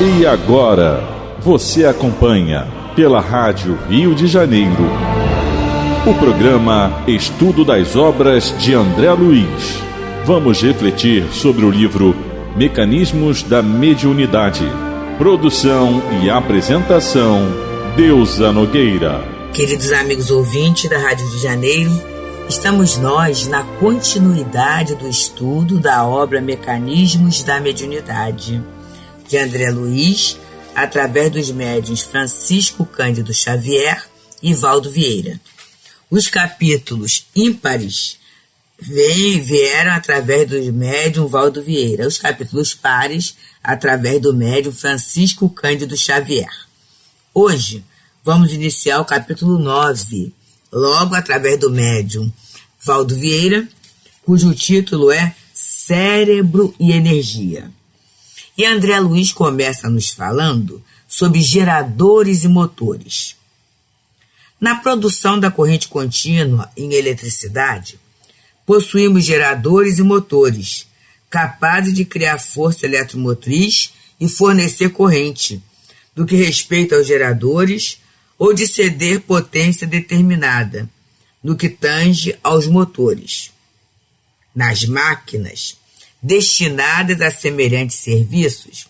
E agora, você acompanha pela Rádio Rio de Janeiro o programa Estudo das Obras de André Luiz. Vamos refletir sobre o livro Mecanismos da Mediunidade. Produção e apresentação, Deusa Nogueira. Queridos amigos ouvintes da Rádio Rio de Janeiro, estamos nós na continuidade do estudo da obra Mecanismos da Mediunidade, de André Luiz, através dos médiuns Francisco Cândido Xavier e Valdo Vieira. Os capítulos ímpares vieram através do médium Valdo Vieira, os capítulos pares através do médium Francisco Cândido Xavier. Hoje vamos iniciar o capítulo 9, logo através do médium Valdo Vieira, cujo título é Cérebro e Energia. E André Luiz começa nos falando sobre geradores e motores. Na produção da corrente contínua em eletricidade, possuímos geradores e motores, capazes de criar força eletromotriz e fornecer corrente, do que respeita aos geradores, ou de ceder potência determinada, no que tange aos motores. Nas máquinas destinadas a semelhantes serviços,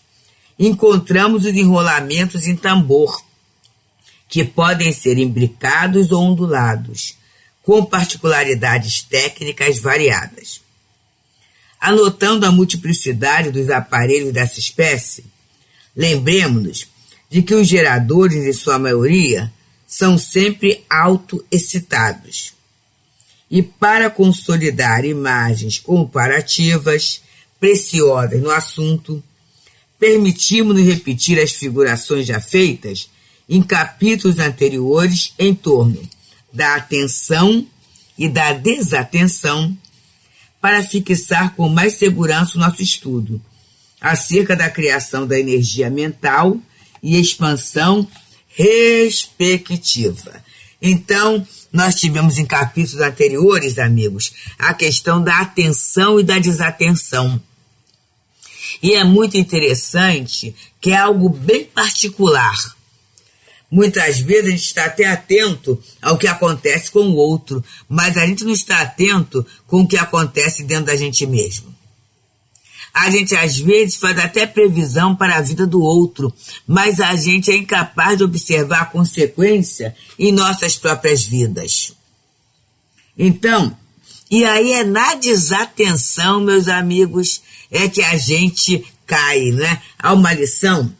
encontramos os enrolamentos em tambor, que podem ser imbricados ou ondulados, com particularidades técnicas variadas. Anotando a multiplicidade dos aparelhos dessa espécie, lembremos-nos de que os geradores, em sua maioria, são sempre autoexcitados. E para consolidar imagens comparativas, preciosas no assunto, permitimos-nos repetir as figurações já feitas em capítulos anteriores em torno da atenção e da desatenção, para fixar com mais segurança o nosso estudo acerca da criação da energia mental e expansão respectiva. Então, nós tivemos em capítulos anteriores, amigos, a questão da atenção e da desatenção. E é muito interessante que é algo bem particular. Muitas vezes a gente está até atento ao que acontece com o outro, mas a gente não está atento com o que acontece dentro da gente mesmo. A gente às vezes faz até previsão para a vida do outro, mas a gente é incapaz de observar a consequência em nossas próprias vidas. Então, e aí é na desatenção, meus amigos, é que a gente cai, né? Há uma lição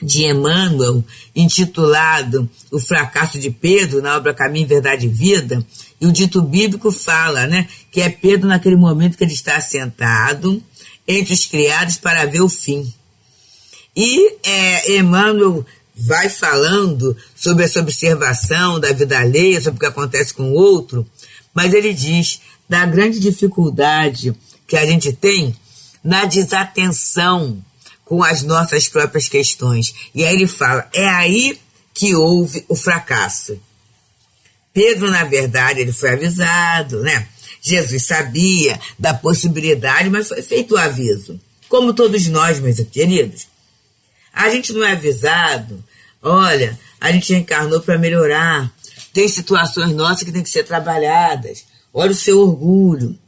de Emmanuel, intitulado O Fracasso de Pedro, na obra Caminho, Verdade e Vida, e o dito bíblico fala, né, que é Pedro naquele momento que ele está sentado entre os criados para ver o fim. E Emmanuel vai falando sobre essa observação da vida alheia, sobre o que acontece com o outro, mas ele diz da grande dificuldade que a gente tem na desatenção com as nossas próprias questões. E aí ele fala, é aí que houve o fracasso. Pedro, na verdade, ele foi avisado, né? Jesus sabia da possibilidade, mas foi feito o aviso. Como todos nós, meus queridos. A gente não é avisado. Olha, a gente encarnou para melhorar. Tem situações nossas que têm que ser trabalhadas. Olha o seu orgulho.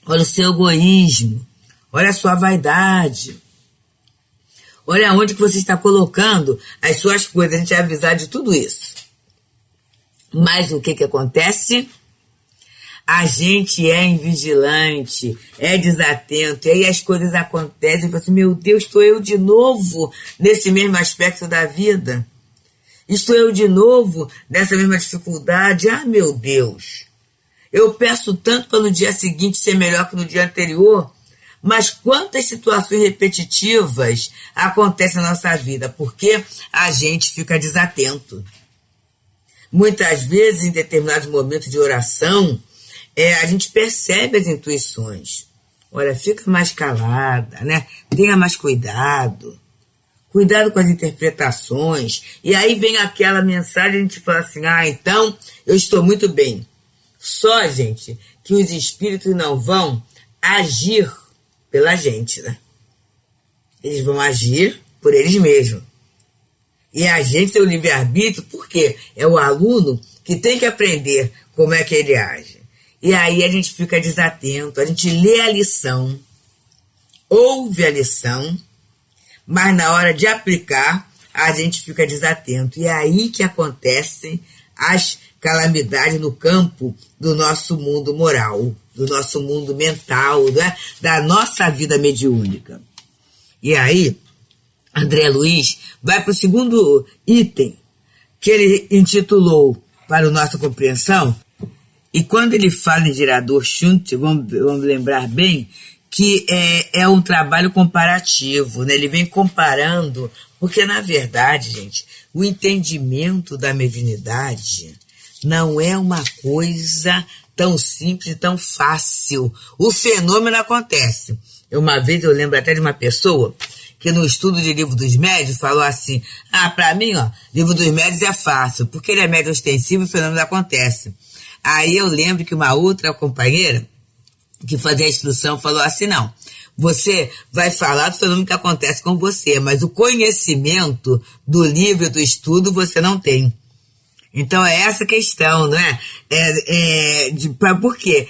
Olha o seu egoísmo. Olha a sua vaidade. Olha onde que você está colocando as suas coisas. A gente é avisado de tudo isso. Mas o que acontece? A gente é invigilante, é desatento, e aí as coisas acontecem e fala assim, meu Deus, estou eu de novo nesse mesmo aspecto da vida? Estou eu de novo nessa mesma dificuldade? Ah, meu Deus! Eu peço tanto para no dia seguinte ser melhor que no dia anterior, mas quantas situações repetitivas acontecem na nossa vida? Porque a gente fica desatento. Muitas vezes, em determinados momentos de oração, a gente percebe as intuições. Olha, fica mais calada, né? Tenha mais cuidado. Cuidado com as interpretações. E aí vem aquela mensagem, a gente fala assim, então eu estou muito bem. Só, gente, que os espíritos não vão agir pela gente, né? Eles vão agir por eles mesmos. E a gente tem o livre-arbítrio porque é o aluno que tem que aprender como é que ele age. E aí a gente fica desatento, a gente lê a lição, ouve a lição, mas na hora de aplicar, a gente fica desatento. E é aí que acontecem as calamidades no campo do nosso mundo moral, do nosso mundo mental, né? Da nossa vida mediúnica. E aí, André Luiz vai para o segundo item, que ele intitulou para a nossa compreensão. E quando ele fala em gerador Shunt, vamos lembrar bem, que é um trabalho comparativo, né? Ele vem comparando, porque na verdade, gente, o entendimento da mediunidade não é uma coisa tão simples e tão fácil. O fenômeno acontece. Uma vez eu lembro até de uma pessoa que no estudo de Livro dos Médios falou assim, para mim, Livro dos Médios é fácil, porque ele é médio ostensivo e o fenômeno acontece. Aí eu lembro que uma outra companheira que fazia a instrução falou assim, não, você vai falar do fenômeno que acontece com você, mas o conhecimento do livro, do estudo, você não tem. Então é essa questão, não é? Por quê?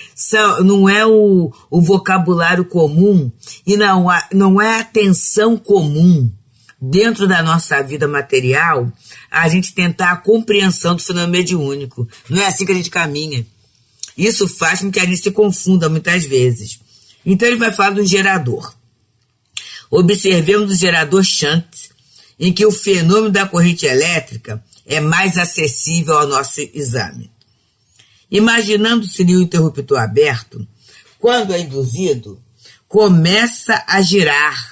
Não é o vocabulário comum e não é a atenção comum dentro da nossa vida material a gente tentar a compreensão do fenômeno mediúnico. Não é assim que a gente caminha. Isso faz com que a gente se confunda muitas vezes. Então ele vai falar do gerador. Observemos o gerador Shunt, em que o fenômeno da corrente elétrica é mais acessível ao nosso exame. Imaginando-se o interruptor aberto, quando é induzido, começa a girar.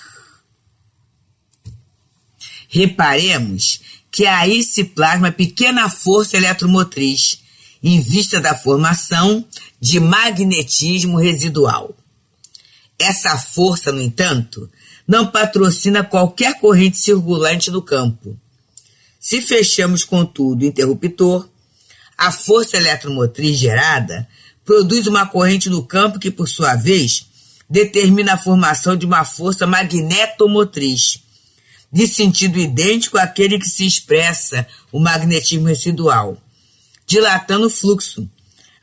Reparemos que aí se plasma a pequena força eletromotriz, em vista da formação de magnetismo residual. Essa força, no entanto, não patrocina qualquer corrente circulante no campo. Se fechamos, contudo, o interruptor, a força eletromotriz gerada produz uma corrente no campo que, por sua vez, determina a formação de uma força magnetomotriz, de sentido idêntico àquele que se expressa o magnetismo residual, dilatando o fluxo,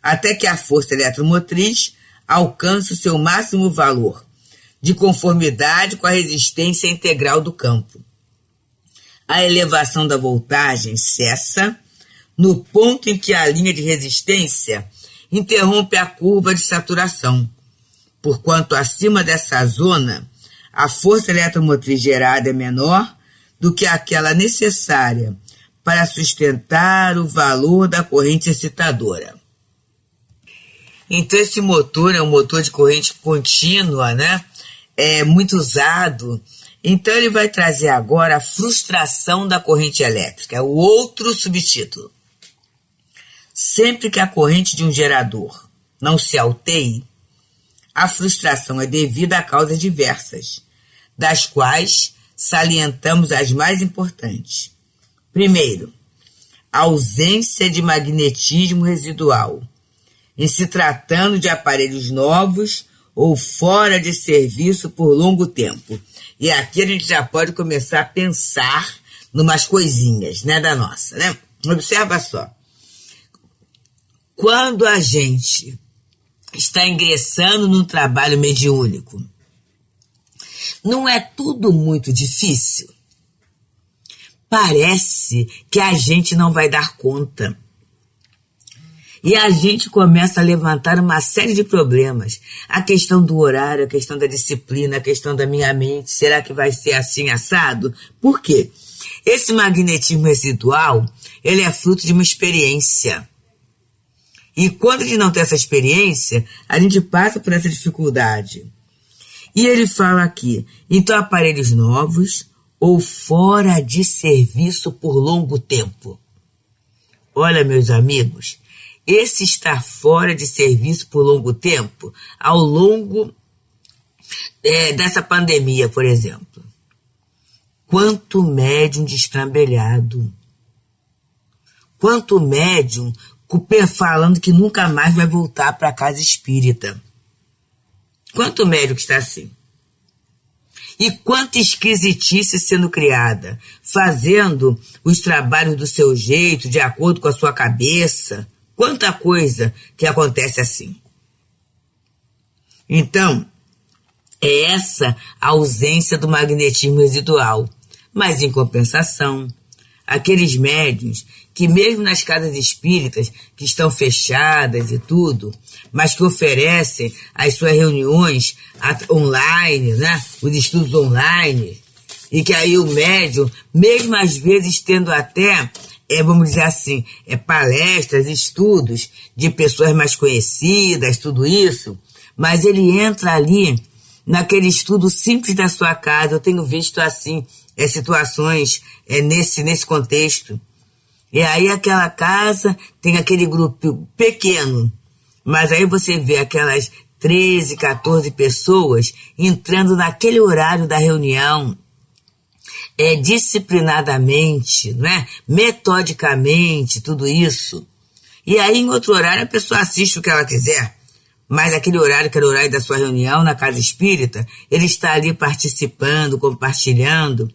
até que a força eletromotriz alcance o seu máximo valor, de conformidade com a resistência integral do campo. A elevação da voltagem cessa no ponto em que a linha de resistência interrompe a curva de saturação, porquanto acima dessa zona a força eletromotriz gerada é menor do que aquela necessária para sustentar o valor da corrente excitadora. Então esse motor é um motor de corrente contínua, né? É muito usado. Então ele vai trazer agora a frustração da corrente elétrica, é o outro subtítulo. Sempre que a corrente de um gerador não se alteie, a frustração é devida a causas diversas, das quais salientamos as mais importantes. Primeiro, a ausência de magnetismo residual, em se tratando de aparelhos novos ou fora de serviço por longo tempo. E aqui a gente já pode começar a pensar numas coisinhas, né, da nossa, né? Observa só. Quando a gente está ingressando num trabalho mediúnico, não é tudo muito difícil? Parece que a gente não vai dar conta. E a gente começa a levantar uma série de problemas. A questão do horário, a questão da disciplina, a questão da minha mente. Será que vai ser assim assado? Por quê? Esse magnetismo residual, ele é fruto de uma experiência. E quando a gente não tem essa experiência, a gente passa por essa dificuldade. E ele fala aqui, então aparelhos novos ou fora de serviço por longo tempo. Olha, meus amigos, esse estar fora de serviço por longo tempo, ao longo dessa pandemia, por exemplo. Quanto médium destrambelhado. Quanto médium falando que nunca mais vai voltar para a casa espírita. Quanto médium que está assim? E quanta esquisitice sendo criada, fazendo os trabalhos do seu jeito, de acordo com a sua cabeça. Quanta coisa que acontece assim. Então, é essa a ausência do magnetismo residual. Mas, em compensação, aqueles médiuns que mesmo nas casas espíritas, que estão fechadas e tudo, mas que oferecem as suas reuniões online, né? Os estudos online, e que aí o médium, mesmo às vezes tendo até, vamos dizer assim, palestras, estudos de pessoas mais conhecidas, tudo isso, mas ele entra ali naquele estudo simples da sua casa. Eu tenho visto assim, situações nesse contexto. E aí aquela casa tem aquele grupo pequeno, mas aí você vê aquelas 13, 14 pessoas entrando naquele horário da reunião, disciplinadamente, né? Metodicamente, tudo isso. E aí em outro horário a pessoa assiste o que ela quiser, mas aquele horário, que era o horário da sua reunião na casa espírita, ele está ali participando, compartilhando,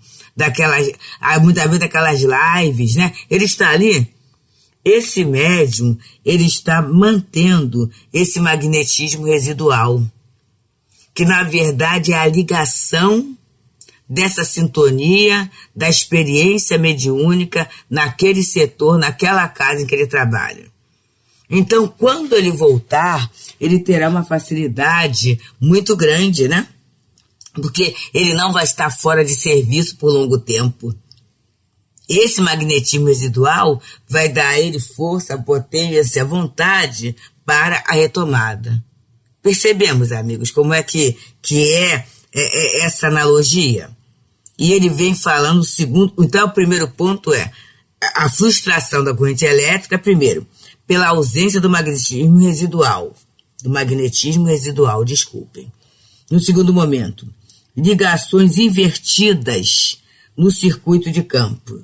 muitas vezes daquelas lives, né? Ele está ali, esse médium, ele está mantendo esse magnetismo residual, que na verdade é a ligação dessa sintonia, da experiência mediúnica naquele setor, naquela casa em que ele trabalha. Então, quando ele voltar, ele terá uma facilidade muito grande, né? Porque ele não vai estar fora de serviço por longo tempo. Esse magnetismo residual vai dar a ele força, potência, vontade para a retomada. Percebemos, amigos, como é que é essa analogia? E ele vem falando o segundo. Então, o primeiro ponto é a frustração da corrente elétrica, primeiro, pela ausência do magnetismo residual. Desculpem. No segundo momento, ligações invertidas no circuito de campo,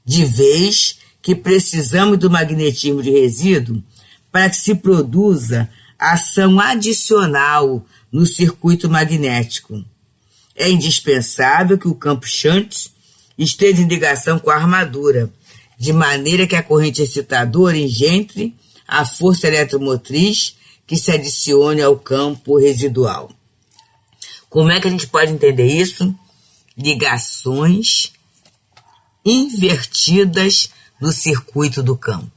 de vez que precisamos do magnetismo de resíduo para que se produza ação adicional no circuito magnético. É indispensável que o campo shunt esteja em ligação com a armadura, de maneira que a corrente excitadora engendre a força eletromotriz que se adicione ao campo residual. Como é que a gente pode entender isso? Ligações invertidas no circuito do campo.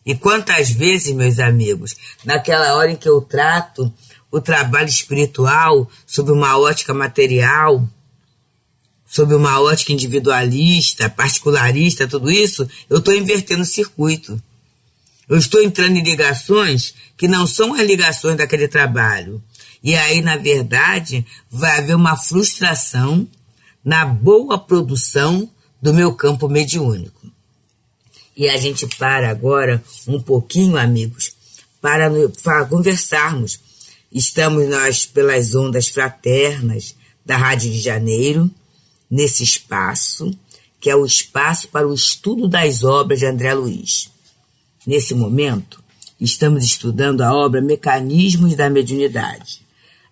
E quantas vezes, meus amigos, naquela hora em que eu trato o trabalho espiritual sob uma ótica material, sob uma ótica individualista, particularista, tudo isso, eu estou invertendo o circuito. Eu estou entrando em ligações que não são as ligações daquele trabalho. E aí, na verdade, vai haver uma frustração na boa produção do meu campo mediúnico. E a gente para agora um pouquinho, amigos, para conversarmos. Estamos nós pelas ondas fraternas da Rádio de Janeiro, nesse espaço, que é o espaço para o estudo das obras de André Luiz. Nesse momento, estamos estudando a obra Mecanismos da Mediunidade,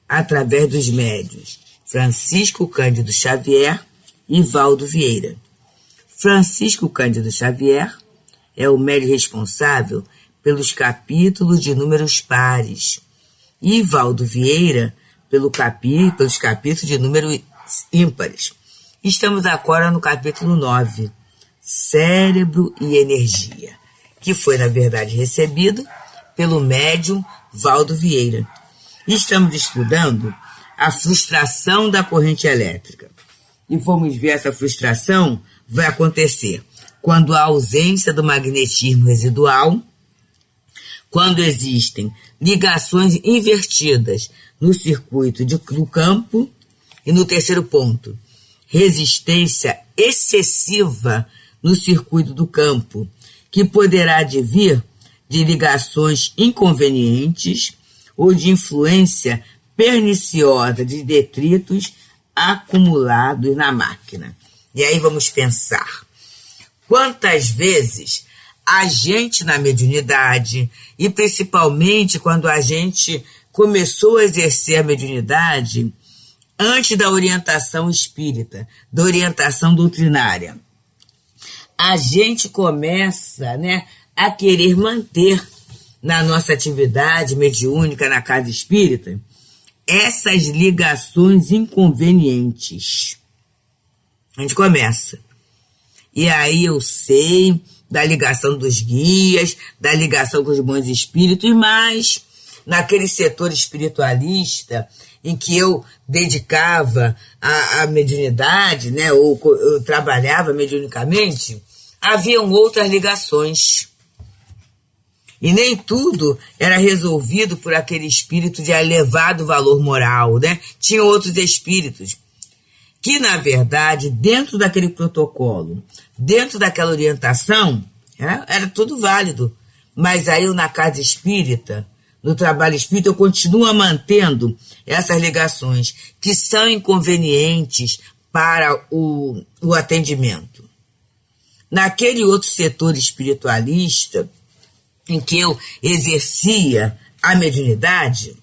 através dos médiuns Francisco Cândido Xavier e Valdo Vieira. Francisco Cândido Xavier é o médium responsável pelos capítulos de números pares e Valdo Vieira pelos capítulos de números ímpares. Estamos agora no capítulo 9, Cérebro e Energia, que foi, na verdade, recebido pelo médium Valdo Vieira. Estamos estudando a frustração da corrente elétrica. E vamos ver essa frustração vai acontecer quando há ausência do magnetismo residual, quando existem ligações invertidas no circuito do campo, e no terceiro ponto, resistência excessiva no circuito do campo, que poderá advir de ligações inconvenientes ou de influência perniciosa de detritos acumulados na máquina. E aí vamos pensar, quantas vezes a gente na mediunidade, e principalmente quando a gente começou a exercer a mediunidade, antes da orientação espírita, da orientação doutrinária, a gente começa, né, a querer manter na nossa atividade mediúnica na casa espírita essas ligações inconvenientes. A gente começa. E aí eu sei da ligação dos guias, da ligação com os bons espíritos, mas naquele setor espiritualista em que eu dedicava a mediunidade, né, ou eu trabalhava mediunicamente, haviam outras ligações. E nem tudo era resolvido por aquele espírito de elevado valor moral, né? Tinha outros espíritos que, na verdade, dentro daquele protocolo, dentro daquela orientação, era tudo válido. Mas aí eu, na casa espírita, no trabalho espírita, eu continuo mantendo essas ligações que são inconvenientes para o atendimento. Naquele outro setor espiritualista, em que eu exercia a mediunidade,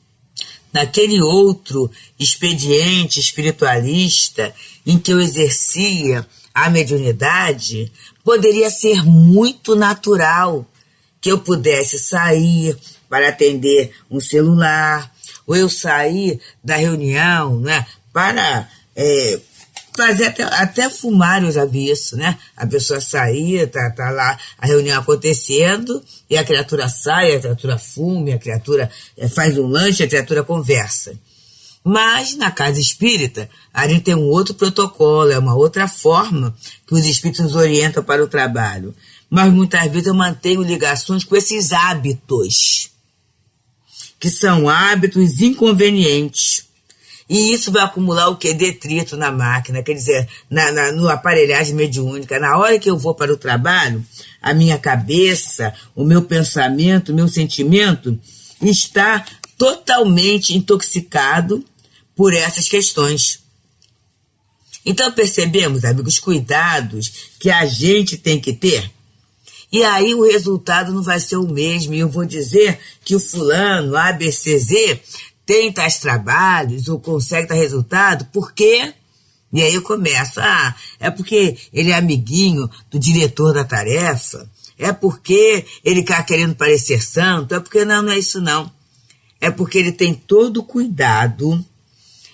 naquele outro expediente espiritualista em que eu exercia a mediunidade, poderia ser muito natural que eu pudesse sair para atender um celular, ou eu sair da reunião, né, para fazer até fumar, eu já vi isso, né? A pessoa saía, tá lá a reunião acontecendo, e a criatura sai, a criatura fuma, a criatura faz um lanche, a criatura conversa. Mas na casa espírita, a gente tem um outro protocolo, é uma outra forma que os espíritos nos orientam para o trabalho. Mas muitas vezes eu mantenho ligações com esses hábitos, que são hábitos inconvenientes. E isso vai acumular o quê? Detrito na máquina, quer dizer, no aparelhagem mediúnica. Na hora que eu vou para o trabalho, a minha cabeça, o meu pensamento, o meu sentimento está totalmente intoxicado por essas questões. Então percebemos, amigos, cuidados que a gente tem que ter. E aí o resultado não vai ser o mesmo. E eu vou dizer que o fulano, ABCZ, tem tais trabalhos ou consegue dar resultado, por quê? E aí eu começo, é porque ele é amiguinho do diretor da tarefa, é porque ele está querendo parecer santo, é porque não é isso não. É porque ele tem todo o cuidado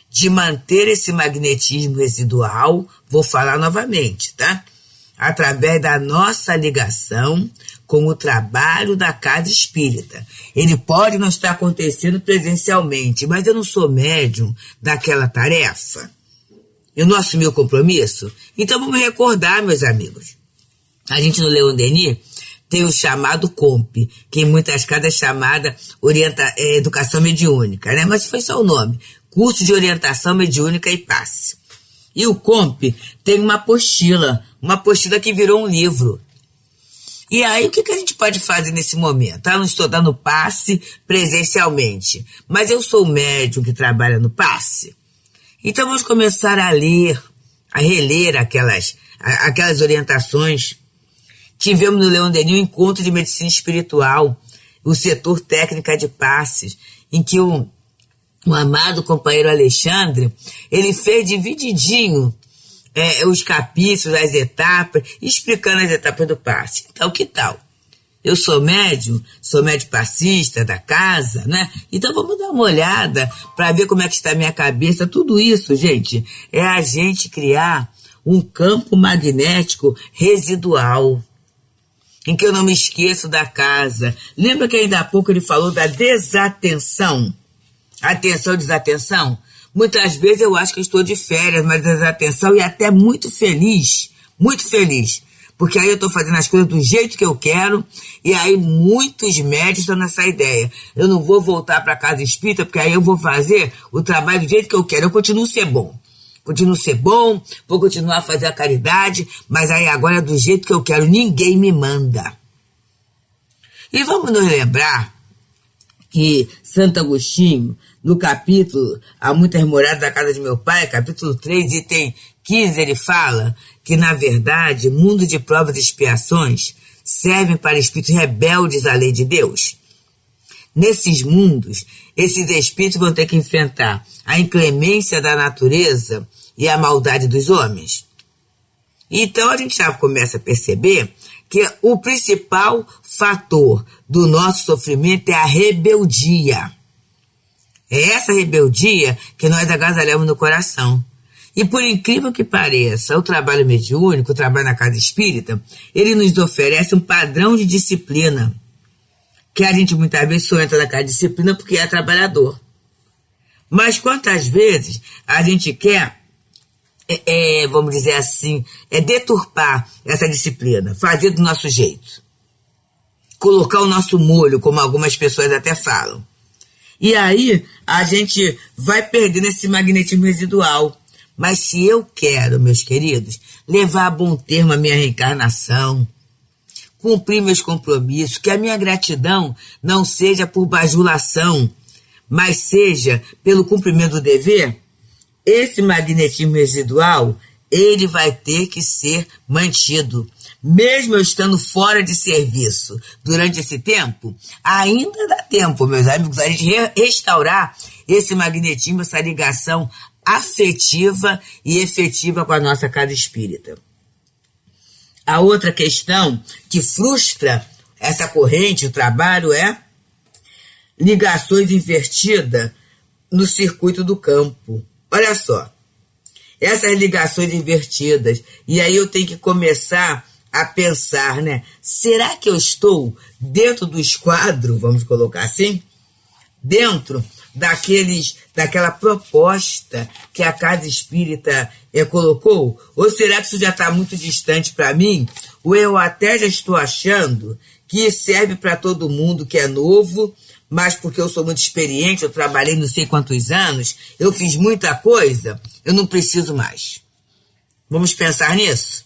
de manter esse magnetismo residual, vou falar novamente, tá? Através da nossa ligação com o trabalho da casa espírita. Ele pode não estar acontecendo presencialmente, mas eu não sou médium daquela tarefa. Eu não assumi o compromisso? Então vamos recordar, meus amigos. A gente no Leon Denis tem o chamado COMP, que em muitas casas é chamada Educação Mediúnica, né? Mas foi só o nome. Curso de Orientação Mediúnica e Passe. E o COMP tem uma apostila que virou um livro. E aí, o que a gente pode fazer nesse momento? Eu não estou dando passe presencialmente, mas eu sou o médium que trabalha no passe. Então, vamos começar a ler, a reler aquelas orientações. Tivemos no Leon Denis um encontro de medicina espiritual, o setor técnica de passes, em que o amado companheiro Alexandre, ele fez divididinho os capítulos, as etapas, explicando as etapas do passe. Então, que tal? Eu sou médium passista da casa, né? Então vamos dar uma olhada para ver como é que está a minha cabeça. Tudo isso, gente, é a gente criar um campo magnético residual, em que eu não me esqueço da casa. Lembra que ainda há pouco ele falou da desatenção? Atenção, desatenção? Muitas vezes eu acho que eu estou de férias, mas desatenção, e até muito feliz, porque aí eu estou fazendo as coisas do jeito que eu quero, e aí muitos médicos estão nessa ideia. Eu não vou voltar para a casa espírita, porque aí eu vou fazer o trabalho do jeito que eu quero. Eu continuo ser bom, vou continuar a fazer a caridade, mas aí agora é do jeito que eu quero, ninguém me manda. E vamos nos lembrar que Santo Agostinho, no capítulo Há Muitas Moradas da Casa de Meu Pai, capítulo 3, item 15, ele fala que, na verdade, mundo de provas e expiações servem para espíritos rebeldes à lei de Deus. nesses mundos, esses espíritos vão ter que enfrentar a inclemência da natureza e a maldade dos homens. Então a gente já começa a perceber que o principal fator do nosso sofrimento é a rebeldia. É essa rebeldia que nós agasalhamos no coração. E por incrível que pareça, o trabalho mediúnico, o trabalho na casa espírita, ele nos oferece um padrão de disciplina, que a gente muitas vezes só entra na casa de disciplina porque é trabalhador. Mas quantas vezes a gente quer, vamos dizer assim, deturpar essa disciplina, fazer do nosso jeito, colocar o nosso molho, como algumas pessoas até falam. E aí a gente vai perdendo esse magnetismo residual. Mas se eu quero, meus queridos, levar a bom termo a minha reencarnação, cumprir meus compromissos, que a minha gratidão não seja por bajulação, mas seja pelo cumprimento do dever, esse magnetismo residual, ele vai ter que ser mantido. Mesmo eu estando fora de serviço durante esse tempo, ainda dá tempo, meus amigos, a gente restaurar esse magnetismo, essa ligação afetiva e efetiva com a nossa casa espírita. A outra questão que frustra essa corrente, o trabalho, é ligações invertidas no circuito do campo. Olha só, essas ligações invertidas, e aí eu tenho que começar a pensar, né? Será que eu estou dentro do esquadro, vamos colocar assim? Dentro daquela proposta que a casa espírita colocou? Ou será que isso já está muito distante para mim? Ou eu até já estou achando que serve para todo mundo que é novo, mas porque eu sou muito experiente, eu trabalhei não sei quantos anos, eu fiz muita coisa, eu não preciso mais. Vamos pensar nisso?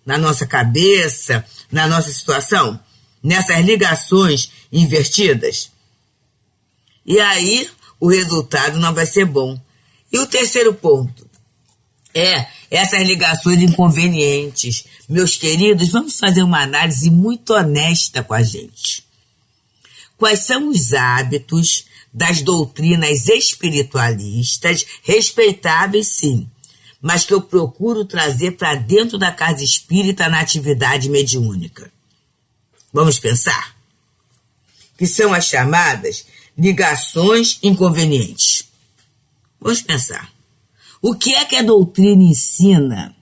Na nossa cabeça, na nossa situação, nessas ligações invertidas. E aí o resultado não vai ser bom. E o terceiro ponto é essas ligações inconvenientes. Meus queridos, vamos fazer uma análise muito honesta com a gente. Quais são os hábitos das doutrinas espiritualistas, respeitáveis sim, mas que eu procuro trazer para dentro da casa espírita na atividade mediúnica? Vamos pensar? Que são as chamadas ligações inconvenientes. Vamos pensar. O que é que a doutrina ensina?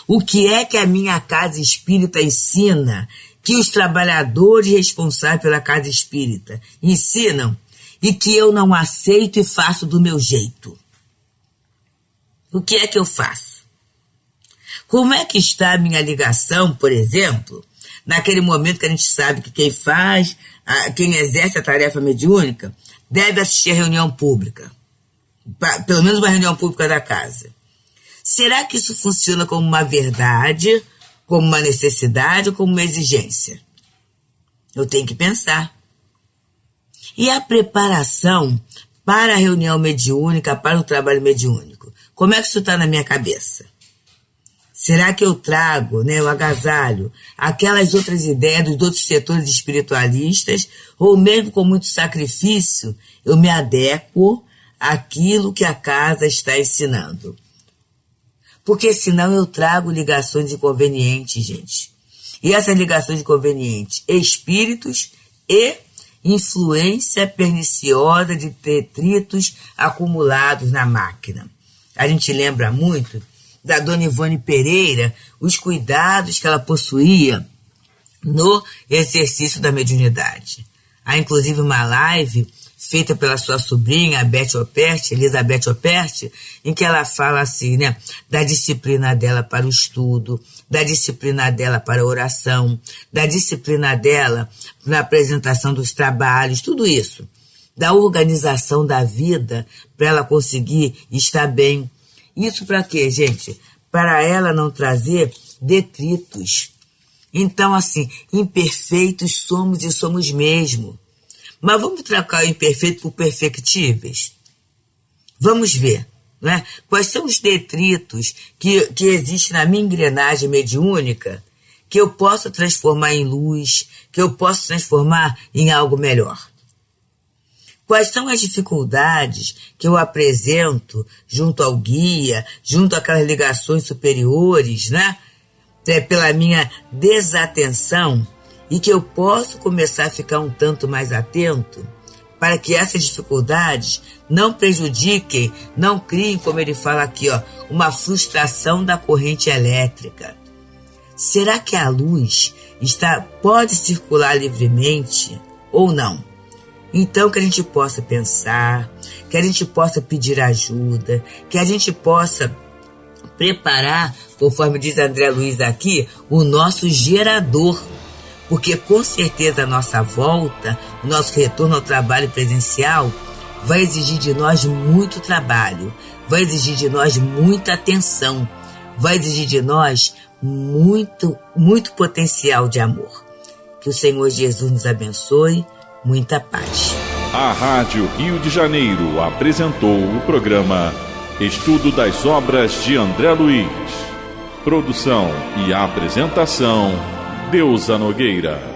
O que é que a minha casa espírita ensina que os trabalhadores responsáveis pela casa espírita ensinam e que eu não aceito e faço do meu jeito? O que é que eu faço? Como é que está a minha ligação, por exemplo, naquele momento que a gente sabe que quem exerce a tarefa mediúnica deve assistir a reunião pública, pelo menos uma reunião pública da casa. Será que isso funciona como uma verdade, como uma necessidade ou como uma exigência? Eu tenho que pensar. E a preparação para a reunião mediúnica, para o trabalho mediúnico? Como é que isso está na minha cabeça? Será que eu trago, eu agasalho aquelas outras ideias dos outros setores espiritualistas, ou mesmo com muito sacrifício, eu me adequo àquilo que a casa está ensinando? Porque senão eu trago ligações inconvenientes, gente. E essas ligações inconvenientes, espíritos e influência perniciosa de detritos acumulados na máquina. A gente lembra muito da Dona Ivone Pereira, os cuidados que ela possuía no exercício da mediunidade. Há inclusive uma live feita pela sua sobrinha, Elizabeth Operti, em que ela fala assim, da disciplina dela para o estudo, da disciplina dela para a oração, da disciplina dela na apresentação dos trabalhos, tudo isso, da organização da vida para ela conseguir estar bem. Isso para quê, gente? Para ela não trazer detritos. Então, assim, imperfeitos somos e somos mesmo. Mas vamos trocar o imperfeito por perfectíveis? Vamos ver, quais são os detritos que existem na minha engrenagem mediúnica que eu posso transformar em luz, que eu posso transformar em algo melhor. Quais são as dificuldades que eu apresento junto ao guia, junto àquelas ligações superiores, né? Pela minha desatenção, e que eu posso começar a ficar um tanto mais atento para que essas dificuldades não prejudiquem, não criem, como ele fala aqui, uma frustração da corrente elétrica. Será que a luz pode circular livremente ou não? Então, que a gente possa pensar, que a gente possa pedir ajuda, que a gente possa preparar, conforme diz André Luiz aqui, o nosso gerador. Porque com certeza a nossa volta, o nosso retorno ao trabalho presencial vai exigir de nós muito trabalho, vai exigir de nós muita atenção, vai exigir de nós muito, muito potencial de amor. Que o Senhor Jesus nos abençoe. Muita paz. A Rádio Rio de Janeiro apresentou o programa Estudo das Obras de André Luiz. Produção e apresentação, Deusa Nogueira.